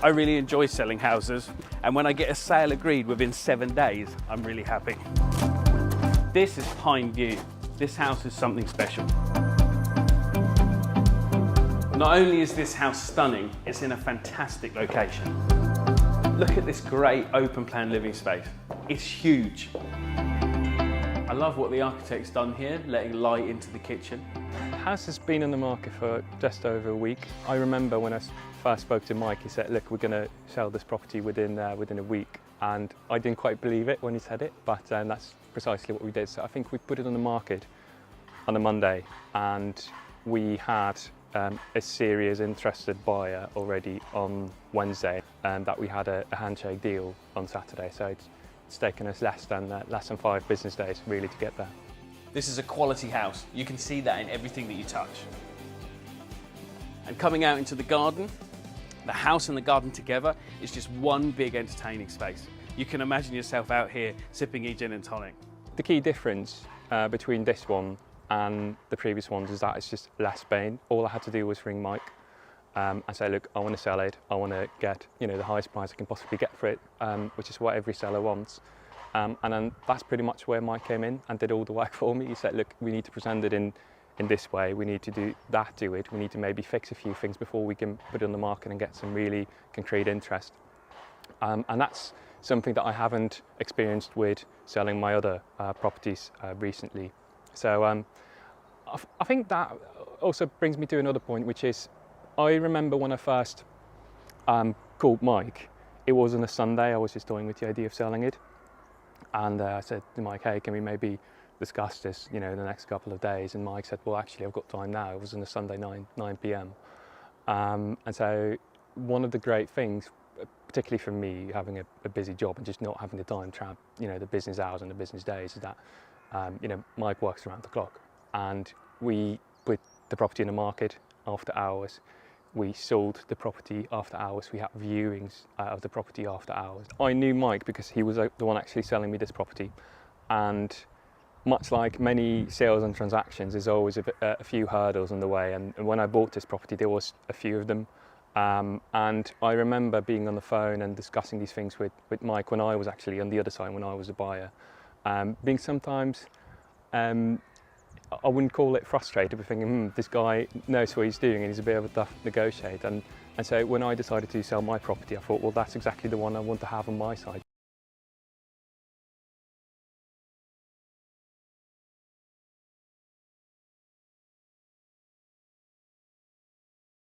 I really enjoy selling houses, and when I get a sale agreed within 7 days, I'm really happy. This is Pine View. This house is something special. Not only is this house stunning, it's in a fantastic location. Look at this great open plan living space. It's huge. I love what the architect's done here, letting light into the kitchen. The house has been on the market for just over a week. I remember when I first spoke to Mike, he said, look, we're going to sell this property within a week. And I didn't quite believe it when he said it, but that's precisely what we did. So I think we put it on the market on a Monday, and we had a serious interested buyer already on Wednesday, and that we had a handshake deal on Saturday. So it's taken us less than 5 business days really to get there. This is a quality house. You can see that in everything that you touch. And coming out into the garden, the house and the garden together is just one big entertaining space. You can imagine yourself out here sipping a gin and tonic. The key difference between this one and the previous ones is that it's just less pain. All I had to do was ring Mike and say, look, I want to sell it. I want to get the highest price I can possibly get for it, which is what every seller wants. And then that's pretty much where Mike came in and did all the work for me. He said, look, we need to present it in this way. We need to do that to it. We need to maybe fix a few things before we can put it on the market and get some really concrete interest. And that's something that I haven't experienced with selling my other properties recently. So I think that also brings me to another point, which is I remember when I first called Mike, it was on a Sunday. I was just toying with the idea of selling it. And I said to Mike, hey, can we maybe discuss this, in the next couple of days? And Mike said, well, actually, I've got time now. It was on a Sunday, 9 p.m. And so one of the great things, particularly for me, having a busy job and just not having the time to have, the business hours and the business days, is that, Mike works around the clock. And we put the property in the market after hours. We sold the property after hours. We had viewings of the property after hours. I knew Mike because he was the one actually selling me this property. And much like many sales and transactions, there's always a few hurdles on the way. And when I bought this property, there was a few of them. And I remember being on the phone and discussing these things with Mike when I was actually on the other side, when I was a buyer. Being sometimes, I wouldn't call it frustrated, but thinking, this guy knows what he's doing and he's a bit of a tough negotiator. And so when I decided to sell my property, I thought, well, that's exactly the one I want to have on my side.